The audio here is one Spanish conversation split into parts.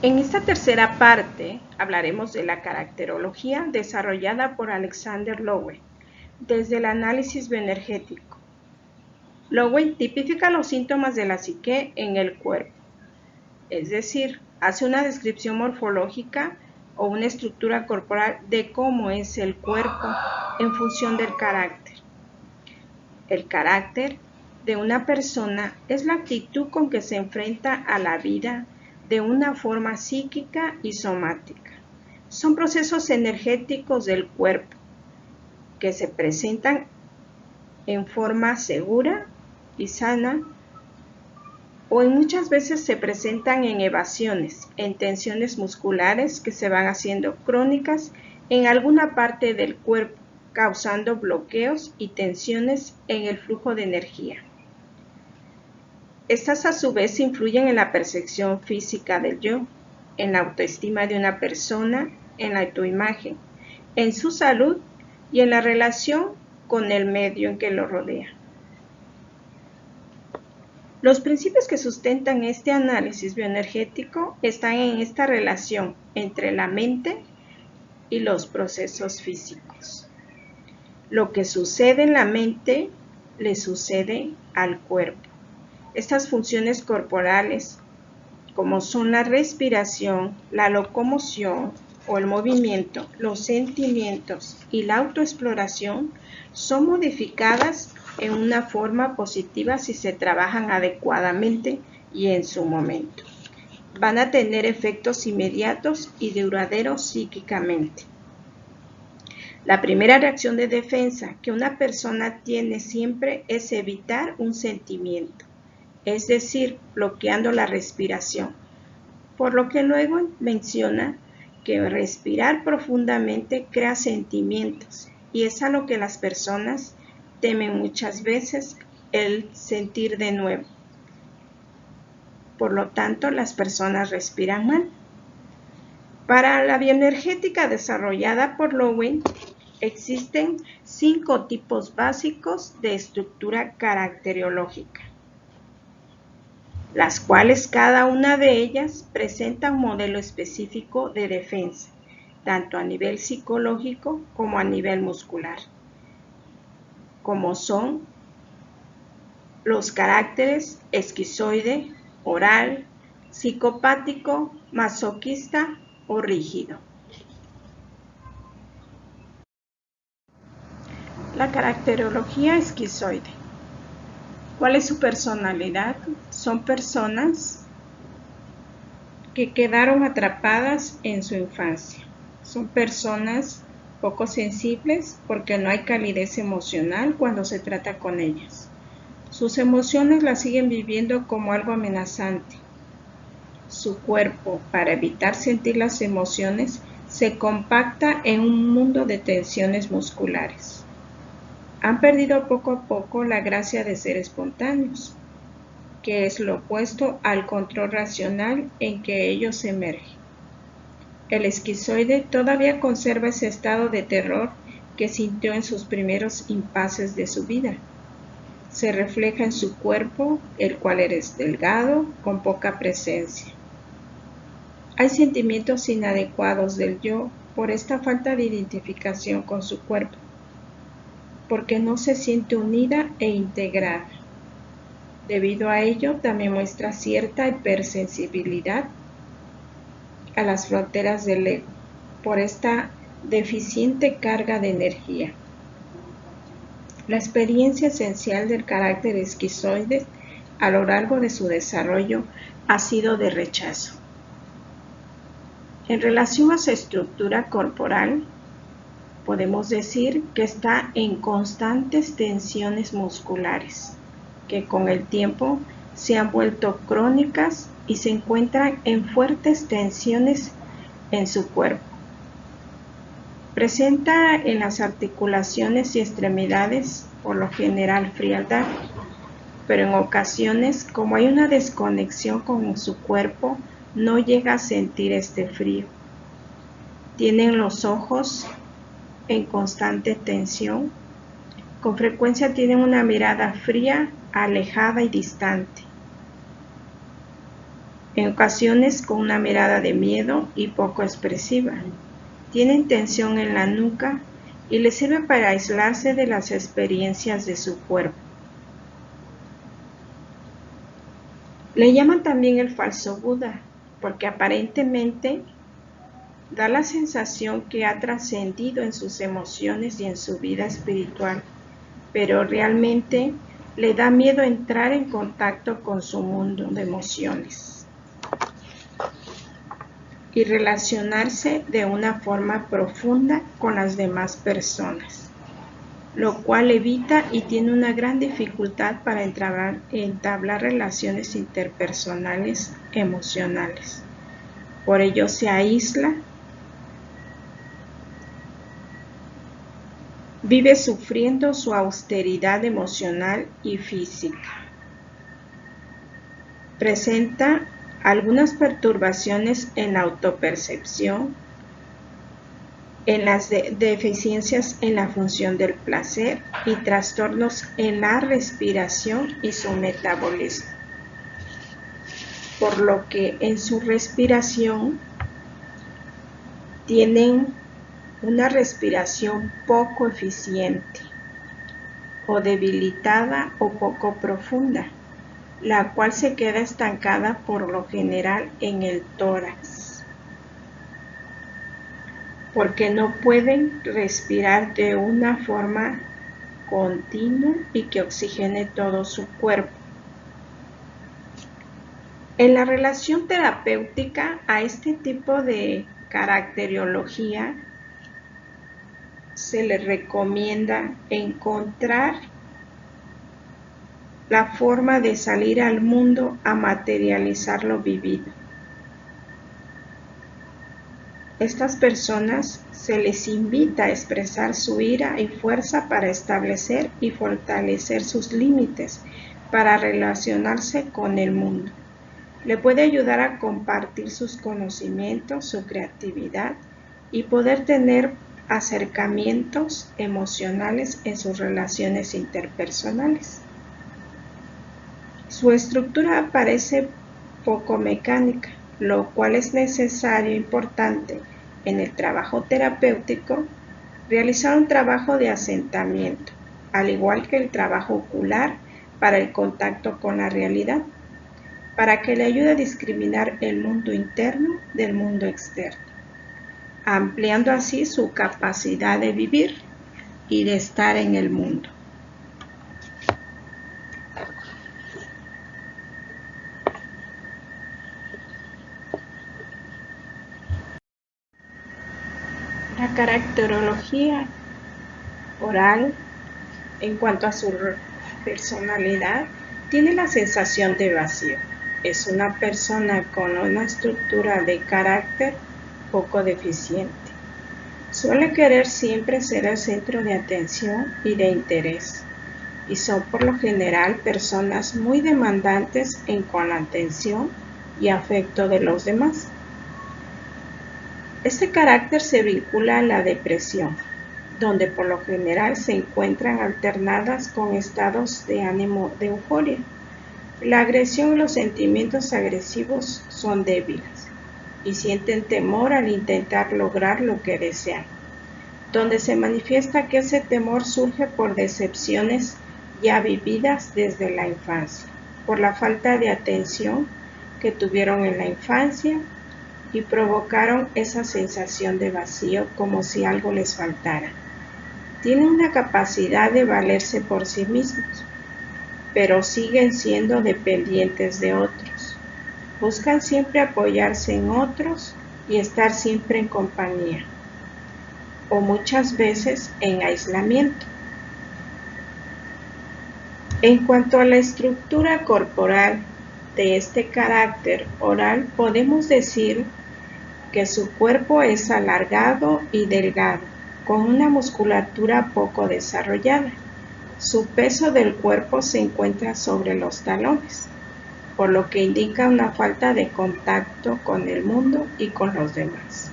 En esta tercera parte hablaremos de la caracterología desarrollada por Alexander Lowen desde el análisis bioenergético. Lowen tipifica los síntomas de la psique en el cuerpo, es decir, hace una descripción morfológica o una estructura corporal de cómo es el cuerpo en función del carácter. El carácter de una persona es la actitud con que se enfrenta a la vida de una forma psíquica y somática. Son procesos energéticos del cuerpo que se presentan en forma segura y sana o muchas veces se presentan en evasiones, en tensiones musculares que se van haciendo crónicas en alguna parte del cuerpo, causando bloqueos y tensiones en el flujo de energía. Estas a su vez influyen en la percepción física del yo, en la autoestima de una persona, en la autoimagen, en su salud y en la relación con el medio en que lo rodea. Los principios que sustentan este análisis bioenergético están en esta relación entre la mente y los procesos físicos. Lo que sucede en la mente le sucede al cuerpo. Estas funciones corporales, como son la respiración, la locomoción o el movimiento, los sentimientos y la autoexploración, son modificadas en una forma positiva si se trabajan adecuadamente y en su momento. Van a tener efectos inmediatos y duraderos psíquicamente. La primera reacción de defensa que una persona tiene siempre es evitar un sentimiento, es decir, bloqueando la respiración, por lo que luego menciona que respirar profundamente crea sentimientos y es a lo que las personas temen muchas veces, el sentir de nuevo. Por lo tanto, las personas respiran mal. Para la bioenergética desarrollada por Lowen, existen 5 tipos básicos de estructura caracterológica, las cuales cada una de ellas presenta un modelo específico de defensa, tanto a nivel psicológico como a nivel muscular, como son los caracteres esquizoide, oral, psicopático, masoquista o rígido. La caracterología esquizoide. ¿Cuál es su personalidad? Son personas que quedaron atrapadas en su infancia. Son personas poco sensibles porque no hay calidez emocional cuando se trata con ellas. Sus emociones las siguen viviendo como algo amenazante. Su cuerpo, para evitar sentir las emociones, se compacta en un mundo de tensiones musculares. Han perdido poco a poco la gracia de ser espontáneos, que es lo opuesto al control racional en que ellos emergen. El esquizoide todavía conserva ese estado de terror que sintió en sus primeros impases de su vida. Se refleja en su cuerpo, el cual es delgado, con poca presencia. Hay sentimientos inadecuados del yo por esta falta de identificación con su cuerpo, porque no se siente unida e integrada. Debido a ello, también muestra cierta hipersensibilidad a las fronteras del ego, por esta deficiente carga de energía. La experiencia esencial del carácter esquizoide a lo largo de su desarrollo ha sido de rechazo. En relación a su estructura corporal, podemos decir que está en constantes tensiones musculares, que con el tiempo se han vuelto crónicas y se encuentran en fuertes tensiones en su cuerpo. Presenta en las articulaciones y extremidades, por lo general, frialdad, pero en ocasiones, como hay una desconexión con su cuerpo, no llega a sentir este frío. Tienen los ojos en constante tensión. Con frecuencia tienen una mirada fría, alejada y distante. en ocasiones con una mirada de miedo y poco expresiva. Tienen tensión en la nuca y les sirve para aislarse de las experiencias de su cuerpo. Le llaman también el falso Buda, porque aparentemente da la sensación que ha trascendido en sus emociones y en su vida espiritual, pero realmente le da miedo entrar en contacto con su mundo de emociones y relacionarse de una forma profunda con las demás personas, lo cual evita y tiene una gran dificultad para entablar relaciones interpersonales emocionales. Por ello se aísla, vive sufriendo su austeridad emocional y física. Presenta algunas perturbaciones en la autopercepción, en las deficiencias en la función del placer y trastornos en la respiración y su metabolismo. Por lo que en su respiración tienen una respiración poco eficiente o debilitada o poco profunda, la cual se queda estancada por lo general en el tórax, porque no pueden respirar de una forma continua y que oxigene todo su cuerpo. En la relación terapéutica a este tipo de caracterología se le recomienda encontrar la forma de salir al mundo a materializar lo vivido. Estas personas se les invita a expresar su ira y fuerza para establecer y fortalecer sus límites para relacionarse con el mundo. Le puede ayudar a compartir sus conocimientos, su creatividad y poder tener acercamientos emocionales en sus relaciones interpersonales. Su estructura parece poco mecánica, lo cual es necesario e importante en el trabajo terapéutico realizar un trabajo de asentamiento, al igual que el trabajo ocular para el contacto con la realidad, para que le ayude a discriminar el mundo interno del mundo externo, ampliando así su capacidad de vivir y de estar en el mundo. La caracterología oral, en cuanto a su personalidad, tiene la sensación de vacío. Es una persona con una estructura de carácter poco deficiente. Suele querer siempre ser el centro de atención y de interés, y son por lo general personas muy demandantes con la atención y afecto de los demás. Este carácter se vincula a la depresión, donde por lo general se encuentran alternadas con estados de ánimo de euforia. La agresión y los sentimientos agresivos son débiles y sienten temor al intentar lograr lo que desean, donde se manifiesta que ese temor surge por decepciones ya vividas desde la infancia, por la falta de atención que tuvieron en la infancia y provocaron esa sensación de vacío como si algo les faltara. Tienen una capacidad de valerse por sí mismos, pero siguen siendo dependientes de otros. Buscan siempre apoyarse en otros y estar siempre en compañía, o muchas veces en aislamiento. En cuanto a la estructura corporal de este carácter oral, podemos decir que su cuerpo es alargado y delgado, con una musculatura poco desarrollada. Su peso del cuerpo se encuentra sobre los talones, por lo que indica una falta de contacto con el mundo y con los demás.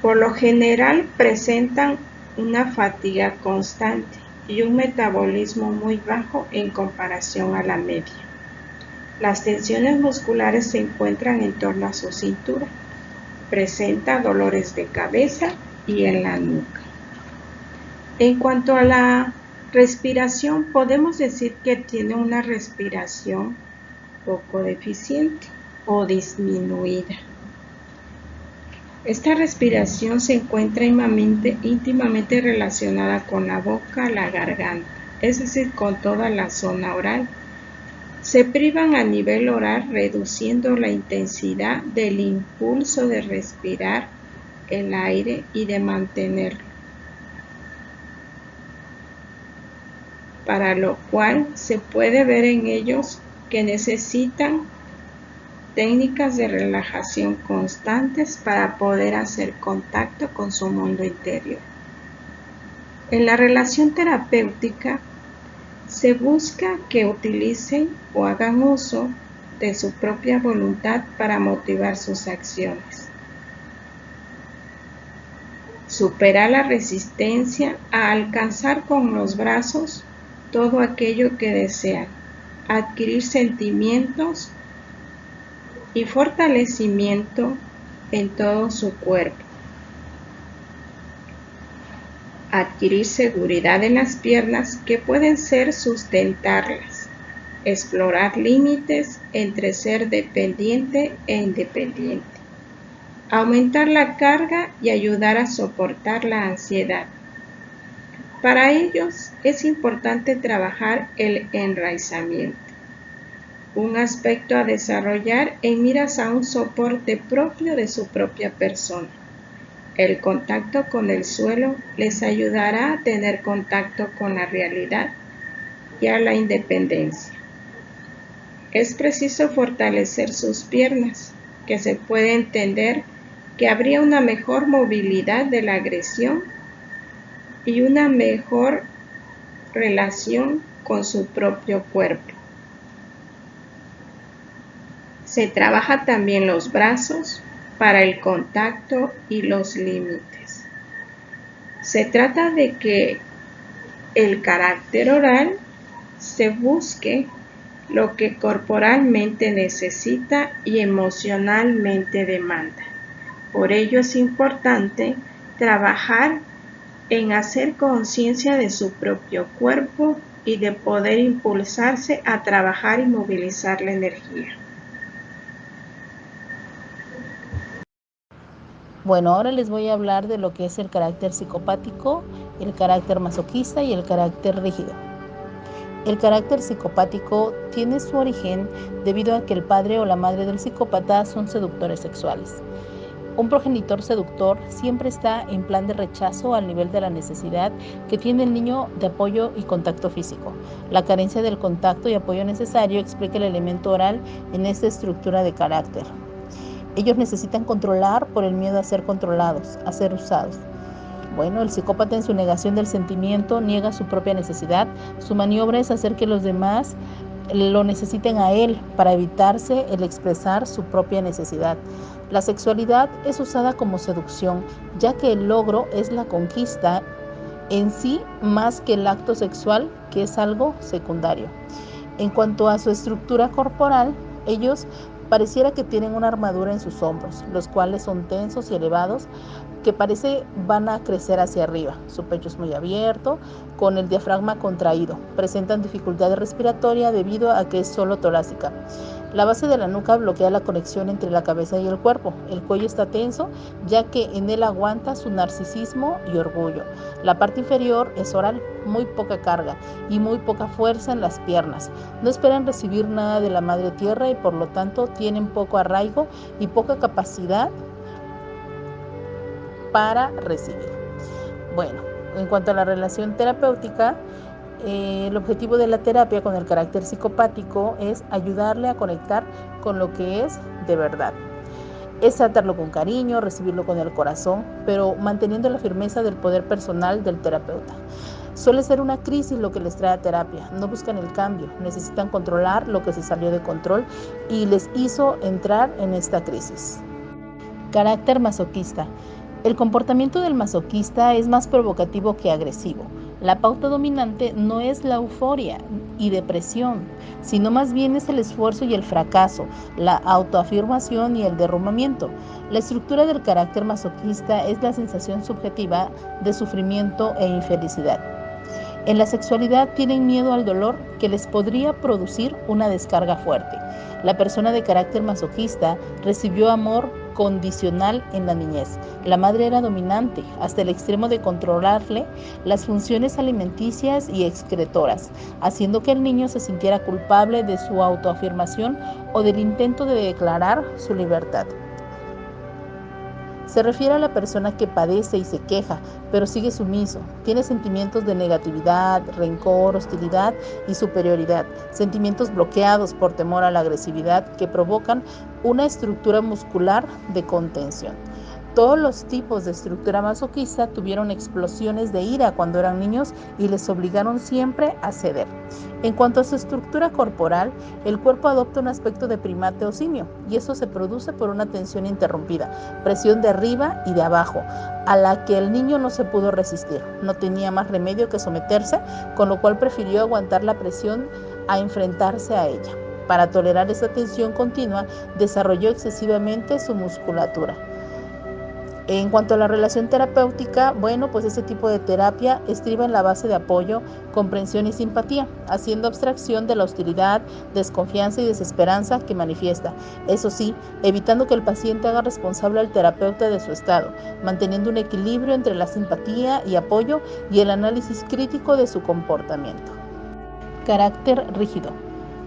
Por lo general presentan una fatiga constante y un metabolismo muy bajo en comparación a la media. Las tensiones musculares se encuentran en torno a su cintura. Presenta dolores de cabeza y en la nuca. En cuanto a la respiración, podemos decir que tiene una respiración poco deficiente o disminuida. Esta respiración se encuentra íntimamente relacionada con la boca, la garganta, es decir, con toda la zona oral. Se privan a nivel oral reduciendo la intensidad del impulso de respirar el aire y de mantenerlo, para lo cual se puede ver en ellos que necesitan técnicas de relajación constantes para poder hacer contacto con su mundo interior. En la relación terapéutica se busca que utilicen o hagan uso de su propia voluntad para motivar sus acciones. Superar la resistencia a alcanzar con los brazos todo aquello que desean, adquirir sentimientos y fortalecimiento en todo su cuerpo, adquirir seguridad en las piernas que pueden ser sustentarlas, explorar límites entre ser dependiente e independiente, aumentar la carga y ayudar a soportar la ansiedad. Para ellos es importante trabajar el enraizamiento, un aspecto a desarrollar en miras a un soporte propio de su propia persona. El contacto con el suelo les ayudará a tener contacto con la realidad y a la independencia. Es preciso fortalecer sus piernas, que se puede entender que habría una mejor movilidad de la agresión y una mejor relación con su propio cuerpo. Se trabaja también los brazos para el contacto y los límites. Se trata de que el carácter oral se busque lo que corporalmente necesita y emocionalmente demanda. Por ello es importante trabajar en hacer conciencia de su propio cuerpo y de poder impulsarse a trabajar y movilizar la energía. Bueno, ahora les voy a hablar de lo que es el carácter psicopático, el carácter masoquista y el carácter rígido. El carácter psicopático tiene su origen debido a que el padre o la madre del psicópata son seductores sexuales. Un progenitor seductor siempre está en plan de rechazo al nivel de la necesidad que tiene el niño de apoyo y contacto físico. La carencia del contacto y apoyo necesario explica el elemento oral en esta estructura de carácter. Ellos necesitan controlar por el miedo a ser controlados, a ser usados. Bueno, el psicópata en su negación del sentimiento niega su propia necesidad. Su maniobra es hacer que los demás lo necesiten a él para evitarse el expresar su propia necesidad. La sexualidad es usada como seducción, ya que el logro es la conquista en sí más que el acto sexual, que es algo secundario. En cuanto a su estructura corporal, ellos pareciera que tienen una armadura en sus hombros, los cuales son tensos y elevados, que parece van a crecer hacia arriba. Su pecho es muy abierto, con el diafragma contraído. Presentan dificultad respiratoria debido a que es solo torácica. La base de la nuca bloquea la conexión entre la cabeza y el cuerpo. El cuello está tenso, ya que en él aguanta su narcisismo y orgullo. La parte inferior es oral, muy poca carga y muy poca fuerza en las piernas. No esperan recibir nada de la madre tierra y por lo tanto tienen poco arraigo y poca capacidad para recibir. Bueno, en cuanto a la relación terapéutica, el objetivo de la terapia con el carácter psicopático es ayudarle a conectar con lo que es de verdad. Es tratarlo con cariño, recibirlo con el corazón, pero manteniendo la firmeza del poder personal del terapeuta. Suele ser una crisis lo que les trae a terapia. No buscan el cambio, necesitan controlar lo que se salió de control y les hizo entrar en esta crisis. Carácter masoquista. El comportamiento del masoquista es más provocativo que agresivo. La pauta dominante no es la euforia y depresión, sino más bien es el esfuerzo y el fracaso, la autoafirmación y el derrumbamiento. La estructura del carácter masoquista es la sensación subjetiva de sufrimiento e infelicidad. En la sexualidad tienen miedo al dolor que les podría producir una descarga fuerte. La persona de carácter masoquista recibió amor condicional en la niñez. La madre era dominante hasta el extremo de controlarle las funciones alimenticias y excretoras, haciendo que el niño se sintiera culpable de su autoafirmación o del intento de declarar su libertad. Se refiere a la persona que padece y se queja, pero sigue sumiso. Tiene sentimientos de negatividad, rencor, hostilidad y superioridad. Sentimientos bloqueados por temor a la agresividad que provocan una estructura muscular de contención. Todos los tipos de estructura masoquista tuvieron explosiones de ira cuando eran niños y les obligaron siempre a ceder. En cuanto a su estructura corporal, el cuerpo adopta un aspecto de primate o simio, y eso se produce por una tensión interrumpida, presión de arriba y de abajo, a la que el niño no se pudo resistir. No tenía más remedio que someterse, con lo cual prefirió aguantar la presión a enfrentarse a ella. Para tolerar esa tensión continua, desarrolló excesivamente su musculatura. En cuanto a la relación terapéutica, bueno, pues ese tipo de terapia estriba en la base de apoyo, comprensión y simpatía, haciendo abstracción de la hostilidad, desconfianza y desesperanza que manifiesta. Eso sí, evitando que el paciente haga responsable al terapeuta de su estado, manteniendo un equilibrio entre la simpatía y apoyo y el análisis crítico de su comportamiento. Carácter rígido.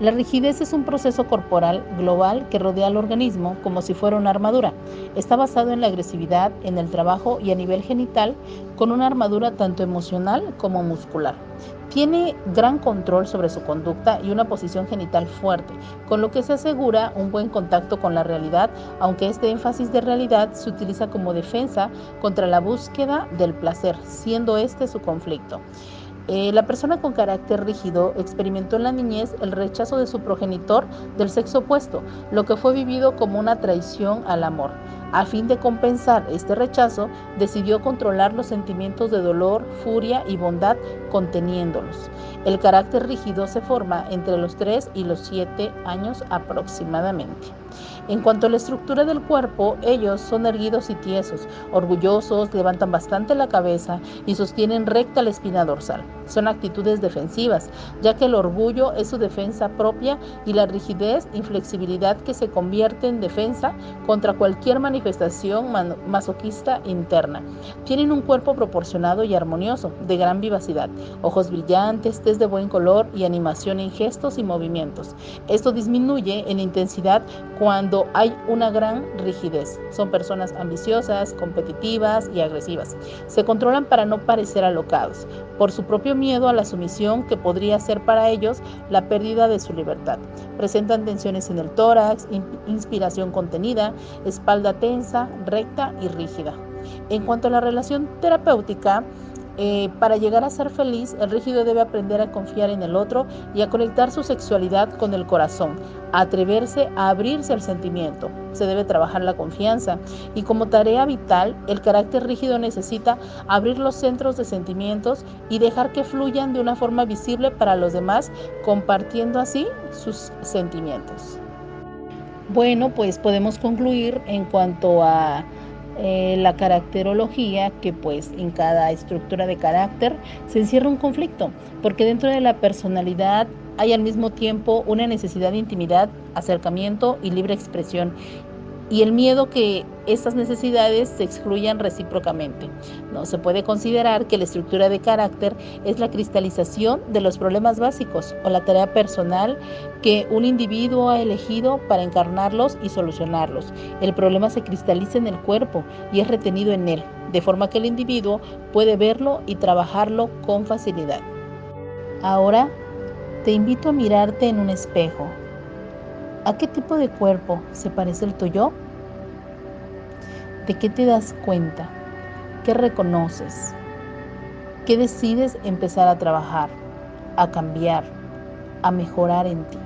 La rigidez es un proceso corporal global que rodea al organismo como si fuera una armadura. Está basado en la agresividad, en el trabajo y a nivel genital, con una armadura tanto emocional como muscular. Tiene gran control sobre su conducta y una posición genital fuerte, con lo que se asegura un buen contacto con la realidad, aunque este énfasis de realidad se utiliza como defensa contra la búsqueda del placer, siendo este su conflicto. La persona con carácter rígido experimentó en la niñez el rechazo de su progenitor del sexo opuesto, lo que fue vivido como una traición al amor. A fin de compensar este rechazo, decidió controlar los sentimientos de dolor, furia y bondad, conteniéndolos. El carácter rígido se forma entre los 3 y los 7 años aproximadamente. En cuanto a la estructura del cuerpo, ellos son erguidos y tiesos, orgullosos, levantan bastante la cabeza y sostienen recta la espina dorsal. Son actitudes defensivas, ya que el orgullo es su defensa propia y la rigidez, inflexibilidad que se convierte en defensa contra cualquier manifestación masoquista interna. Tienen un cuerpo proporcionado y armonioso, de gran vivacidad, ojos brillantes, tez de buen color y animación en gestos y movimientos. Esto disminuye en intensidad cuando hay una gran rigidez. Son personas ambiciosas, competitivas y agresivas. Se controlan para no parecer alocados, por su propio miedo a la sumisión que podría ser para ellos la pérdida de su libertad. Presentan tensiones en el tórax, inspiración contenida, espalda tensa, recta y rígida. En cuanto a la relación terapéutica, para llegar a ser feliz, el rígido debe aprender a confiar en el otro y a conectar su sexualidad con el corazón, a atreverse a abrirse al sentimiento. Se debe trabajar la confianza y como tarea vital, el carácter rígido necesita abrir los centros de sentimientos y dejar que fluyan de una forma visible para los demás, compartiendo así sus sentimientos. Bueno, pues podemos concluir en cuanto a la caracterología, que pues en cada estructura de carácter se encierra un conflicto, porque dentro de la personalidad hay al mismo tiempo una necesidad de intimidad, acercamiento y libre expresión, y el miedo que estas necesidades se excluyan recíprocamente. No se puede considerar que la estructura de carácter es la cristalización de los problemas básicos o la tarea personal que un individuo ha elegido para encarnarlos y solucionarlos. El problema se cristaliza en el cuerpo y es retenido en él, de forma que el individuo puede verlo y trabajarlo con facilidad. Ahora te invito a mirarte en un espejo. ¿A qué tipo de cuerpo se parece el tuyo? ¿De qué te das cuenta? ¿Qué reconoces? ¿Qué decides empezar a trabajar, a cambiar, a mejorar en ti?